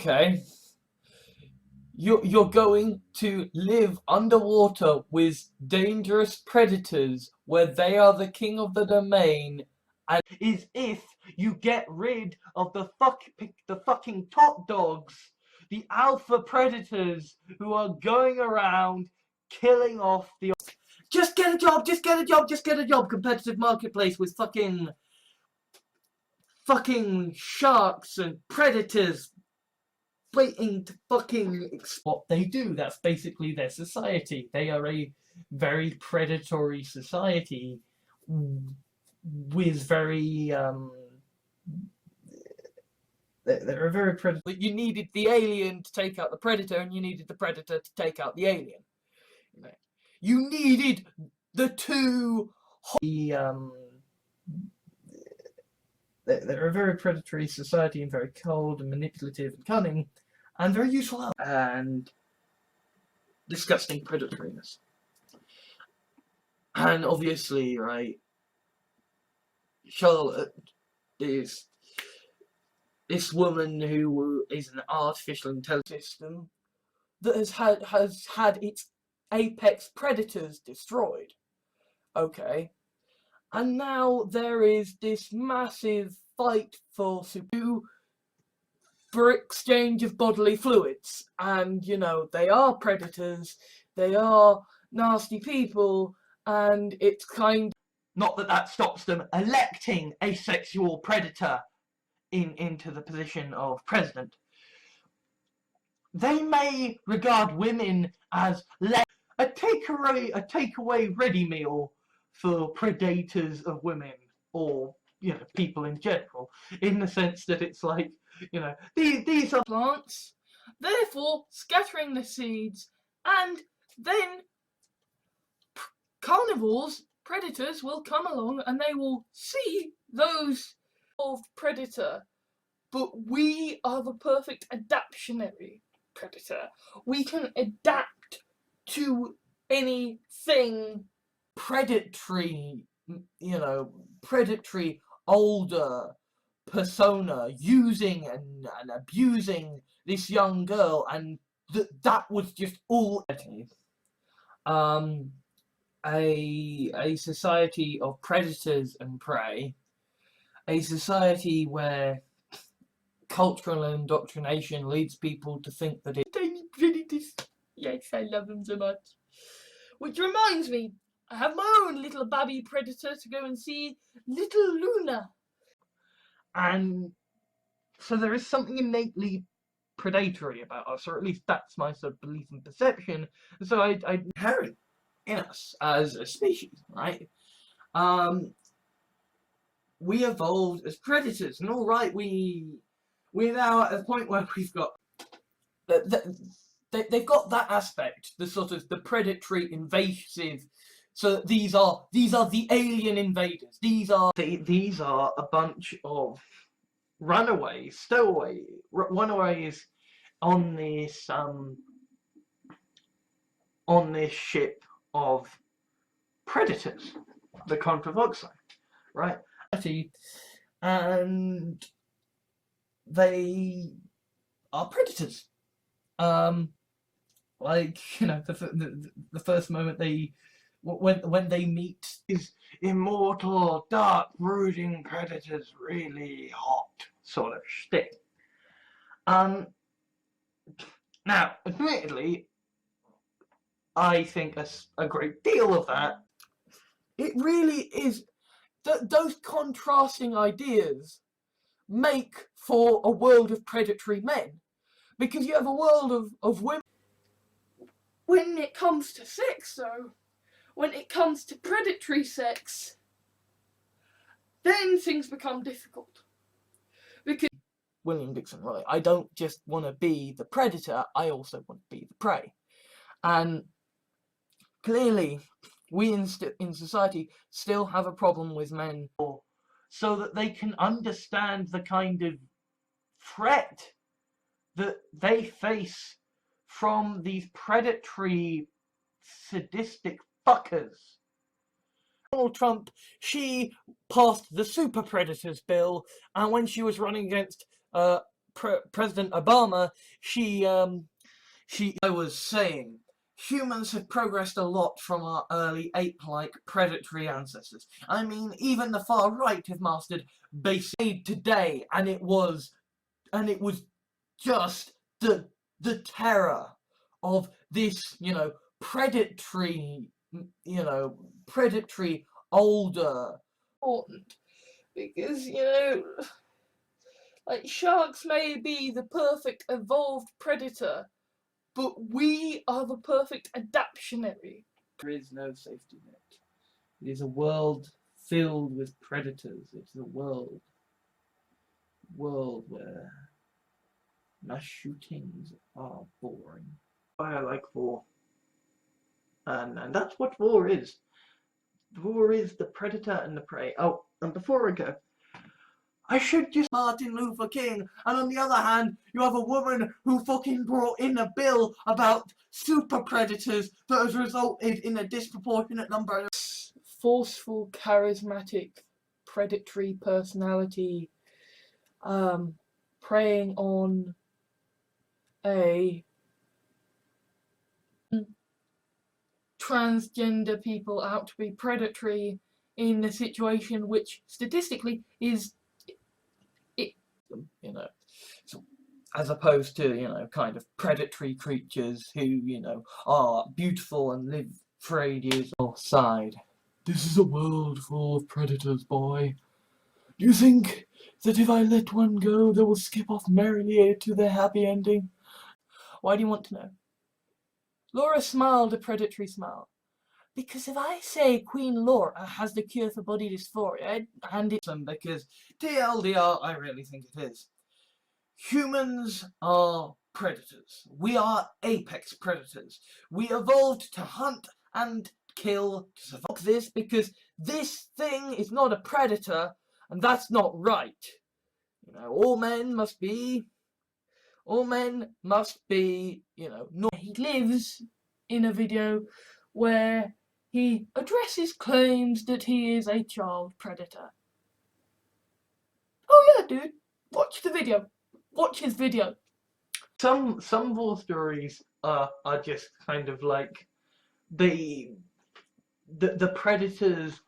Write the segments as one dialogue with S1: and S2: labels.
S1: Okay. You're going to live underwater with dangerous predators where they are the king of the domain, and is if you get rid of the fucking top dogs, the alpha predators who are going around killing off the just get a job, just get a job, just get a job competitive marketplace with fucking sharks and predators waiting to fucking what they do. That's basically their society. They are a very predatory society with very they're a very predator. But you needed the alien to take out the predator, and you needed the predator to take out the alien. You needed the two. They're a very predatory society and very cold and manipulative and cunning and very useful and disgusting predatoriness. And obviously, right, Charlotte is this woman who is an artificial intelligence system that has had its apex predators destroyed. Okay. And now there is this massive fight for exchange of bodily fluids. And, you know, they are predators, they are nasty people, and it's kind... Not that that stops them electing a sexual predator into the position of president. They may regard women as a takeaway ready meal for predators of women, or, you know, people in general, in the sense that it's like, you know, these are plants, therefore scattering the seeds, and then carnivores, predators, will come along and they will see those of predator. But we are the perfect adaptionary predator. We can adapt to anything predatory, you know, predatory older persona using and abusing this young girl, and that was just all a society of predators and prey, a society where cultural indoctrination leads people to think that it's tiny predators. Yes, I love them so much. Which reminds me, I have my own little babby predator to go and see, little Luna. And so there is something innately predatory about us, or at least that's my sort of belief and perception. So I inherent in us as a species, right? We evolved as predators, and all right, we're now at a point where we've got they've got that aspect, the sort of the predatory, invasive. So these are the alien invaders. These are a bunch of runaways, runaways on this ship of predators, the Contravoxite, right? And they are predators. Like, you know, the first moment when they meet these immortal, dark, brooding predators, really hot sort of shtick. Now, admittedly, I think a great deal of that, it really is those contrasting ideas make for a world of predatory men, because you have a world of women. When it comes to sex, though, when it comes to predatory sex, then things become difficult. Because William Dixon, right? I don't just want to be the predator, I also want to be the prey. And clearly, we in society still have a problem with men, so that they can understand the kind of threat that they face from these predatory, sadistic fuckers. Donald Trump, she passed the Super Predators bill, and when she was running against President Obama, I was saying, humans have progressed a lot from our early ape-like predatory ancestors. I mean, even the far right have mastered basic today, and it was just the terror of this, predatory, predatory older. Important, because like sharks may be the perfect evolved predator, but we are the perfect adaptionary. There is no safety net. It is a world filled with predators. It's a world where mass shootings are boring. Why I like war. And that's what war is. War is the predator and the prey. Oh, and before I go, I should just Martin Luther King, and on the other hand, you have a woman who fucking brought in a bill about super predators that has resulted in a disproportionate number of forceful, charismatic, predatory personality, preying on a transgender people out to be predatory in a situation which statistically is so, as opposed to kind of predatory creatures who are beautiful and live for ages outside. This is a world full of predators, boy. Do you think that if I let one go, they will skip off merrily to their happy ending? Why do you want to know? Laura smiled a predatory smile. Because if I say Queen Laura has the cure for body dysphoria, I'd hand it to them, because TLDR, I really think it is. Humans are predators. We are apex predators. We evolved to hunt and kill to survive this, because this thing is not a predator, and that's not right. All men must be, He lives in a video where he addresses claims that he is a child predator. Oh yeah, dude, watch the video. Watch his video. Some war stories are just kind of like the predators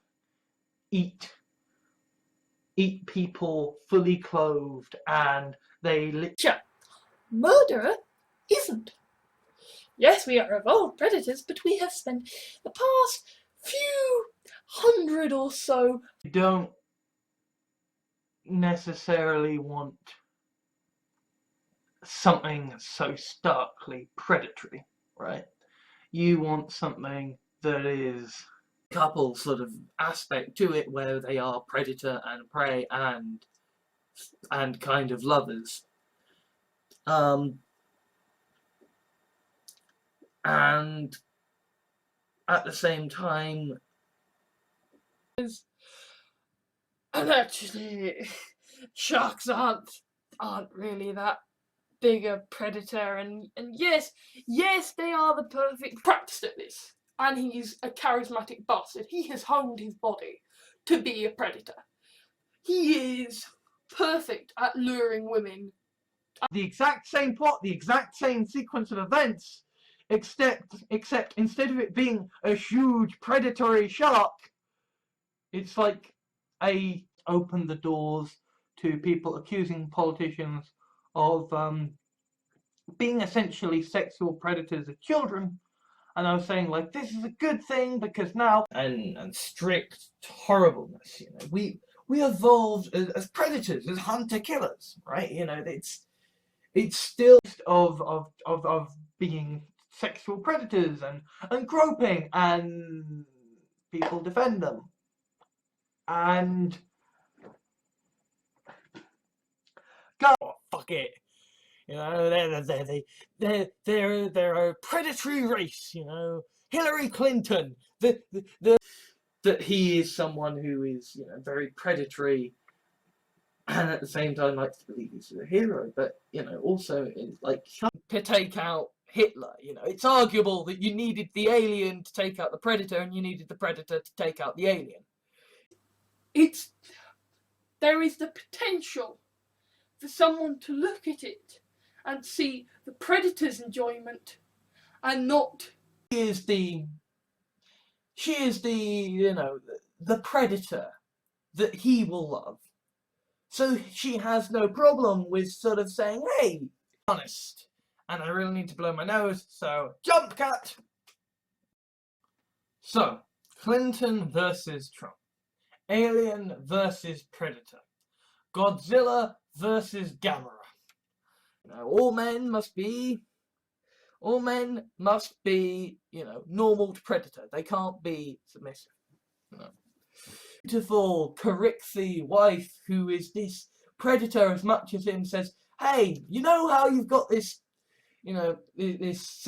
S1: eat people fully clothed, and they Murderer isn't. Yes, we are evolved predators, but we have spent the past few hundred or so. You don't necessarily want something so starkly predatory, right? You want something that is a couple sort of aspect to it where they are predator and prey and kind of lovers. And at the same time, and actually, sharks aren't really that big a predator, and yes, they are the perfect practice at this, and he's a charismatic bastard. He has honed his body to be a predator. He is perfect at luring women. The exact same plot, the exact same sequence of events, except instead of it being a huge predatory shark, it's like open the doors to people accusing politicians of being essentially sexual predators of children. And I was saying, like, this is a good thing because now and strict horribleness, we evolved as predators, as hunter killers, right? It's still of being sexual predators and groping, and people defend them. And go, fuck it. They're a predatory race. Hillary Clinton. That he is someone who is very predatory, and at the same time likes to believe he's a hero. But also is like to take out Hitler. It's arguable that you needed the alien to take out the predator, and you needed the predator to take out the alien. There is the potential
S2: for someone to look at it and see the predator's enjoyment and not...
S1: She is the, you know, the predator that he will love. So she has no problem with sort of saying, hey, honest, and I really need to blow my nose, so jump cut! So, Clinton versus Trump. Alien versus Predator. Godzilla versus Gamera. Now, all men must be, you know, normal to Predator. They can't be submissive. No. Beautiful Carixie wife, who is this Predator as much as him, says, hey, you know how you've got this, you know, this...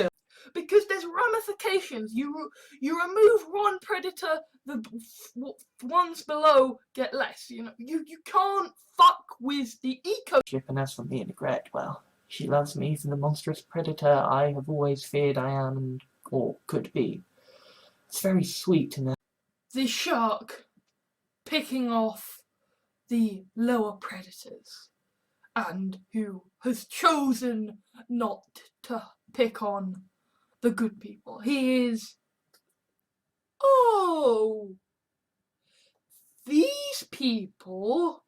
S1: because there's ramifications. You remove one predator, the ones below get less. You know, you can't fuck with the eco. And as for me and Gret, well, she loves me for the monstrous predator I have always feared I am and or could be. It's very sweet to know.
S2: The shark picking off the lower predators, and who has chosen not to pick on the good people. He is... oh, these people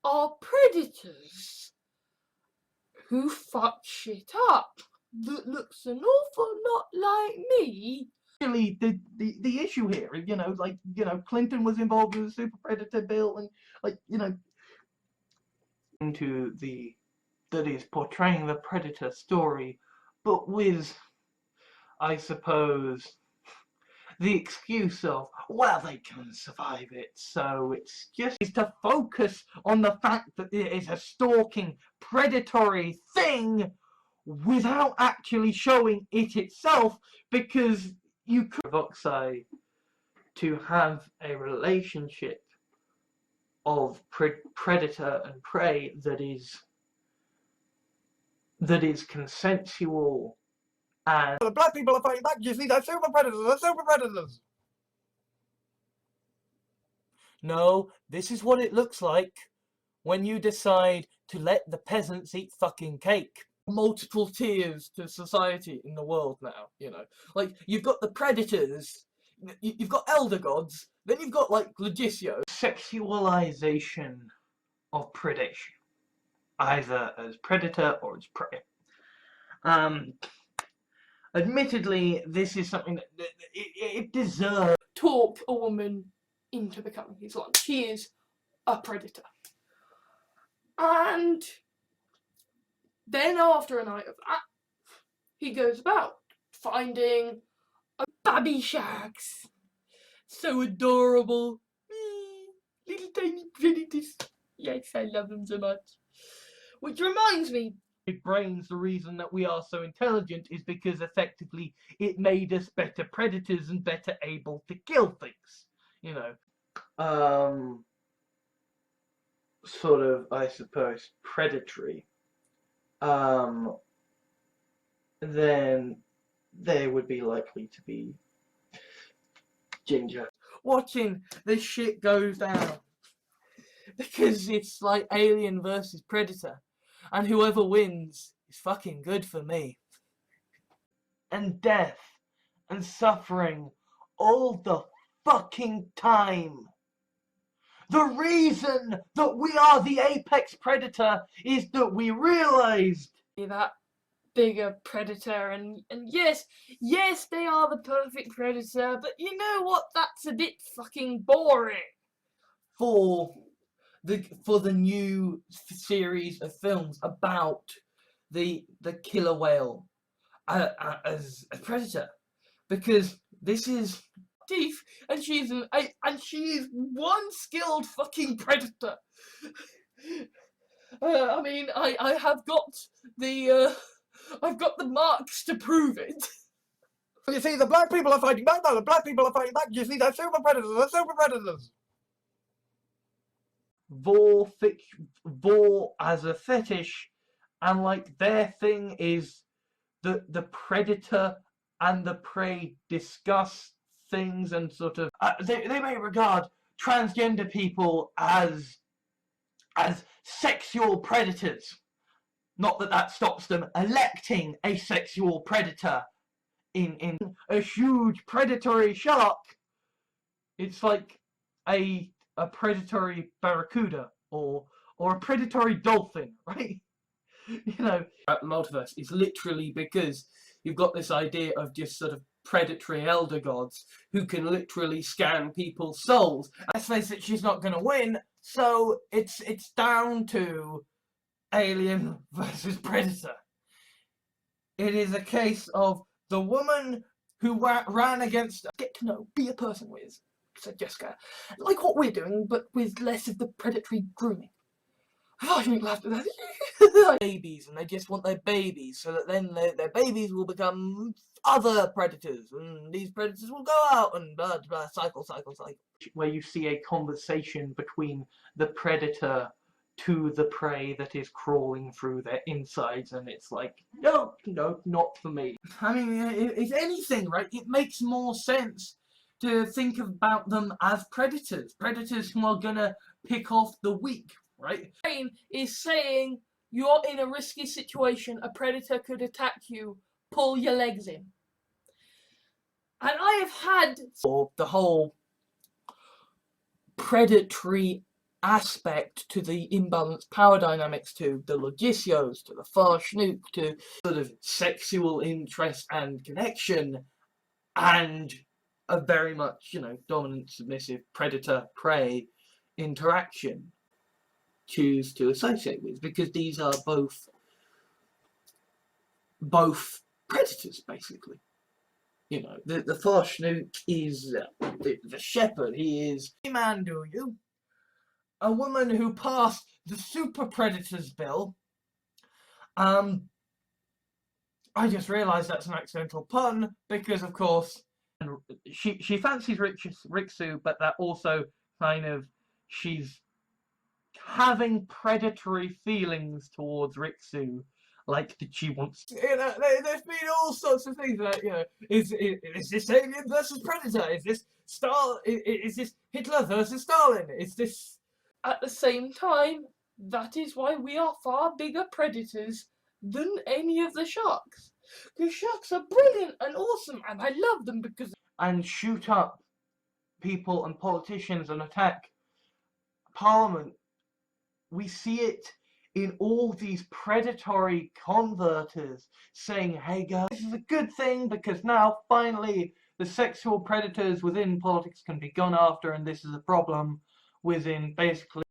S2: are predators who fuck shit up. That looks an awful lot like me.
S1: Really, the issue here, you know, like, you know, Clinton was involved with the Super Predator bill, and, like, you know, into that is portraying the Predator story, but with, I suppose, the excuse of, well, they can survive it, so it's just to focus on the fact that it is a stalking, predatory thing without actually showing it itself, because you could Voxai to have a relationship of predator and prey that is consensual. And the black people are fighting back. You see, they're super predators. They're super predators. No, this is what it looks like when you decide to let the peasants eat fucking cake. Multiple tiers to society in the world now, you know. Like, you've got the predators, you've got elder gods, then you've got, like, Legicio. Sexualization of predation, either as predator or as prey. Admittedly, this is something that it deserves.
S2: Talk a woman into becoming his wife. She is a predator. And then after a night of that, he goes about finding a baby shags. So adorable. Little tiny predators. Yes, I love them so much. Which reminds me, brains, the reason that we are so intelligent is because effectively it made us better predators and better able to kill things, you know.
S1: Sort of, I suppose, predatory, then they would be likely to be ginger. Watching this shit goes down, because it's like Alien versus Predator, and whoever wins is fucking good for me. And death and suffering all the fucking time. The reason that we are the apex predator is that we realized
S2: that bigger predator, and yes, they are the perfect predator, but you know what, that's a bit fucking boring.
S1: For the new series of films about the killer whale as a predator, because this is teeth, and she is one skilled fucking predator. I mean, I have got the I've got the marks to prove it. You see, the black people are fighting back now. The black people are fighting back. You see, they're super predators. They're super predators. Vor as a fetish, and like their thing is that the predator and the prey discuss things and sort of they may regard transgender people as as sexual predators. Not that that stops them electing a sexual predator in a huge predatory shark. It's like a predatory barracuda or a predatory dolphin, right? You know, multiverse is literally because you've got this idea of just sort of predatory elder gods who can literally scan people's souls. Let's face it, she's not going to win, so it's down to Alien versus Predator. It is a case of the woman who ran against get to know, be a person with, said Jessica, like what we're doing, but with less of the predatory grooming. Oh, you laughed at that. Babies, and they just want their babies, so that then their babies will become other predators, and these predators will go out and cycle. Where you see a conversation between the predator to the prey that is crawling through their insides, and it's like, no, not for me. I mean, if anything, right, it makes more sense to think about them as predators who are gonna pick off the weak, right?
S2: Brain is saying you're in a risky situation, a predator could attack you, pull your legs in. And I have had
S1: the whole predatory aspect to the imbalanced power dynamics, to the Logicios, to the Far Schnook, to sort of sexual interest and connection, and a very much, dominant, submissive, predator-prey interaction choose to associate with, because these are both predators, basically. The Far Schnook is the shepherd. He is a man, do you? A woman who passed the Super Predators bill. I just realised that's an accidental pun, because of course she fancies Riksu, but that also kind of, she's having predatory feelings towards Riksu, like that she wants. There's been all sorts of things that, is this Alien versus Predator? Is this Is this Hitler versus Stalin? Is this?
S2: At the same time, that is why we are far bigger predators than any of the sharks. Because sharks are brilliant and awesome, and I love them because...
S1: And shoot up people and politicians and attack Parliament. We see it in all these predatory converters saying, hey guys, this is a good thing because now finally the sexual predators within politics can be gone after, and this is a problem within basically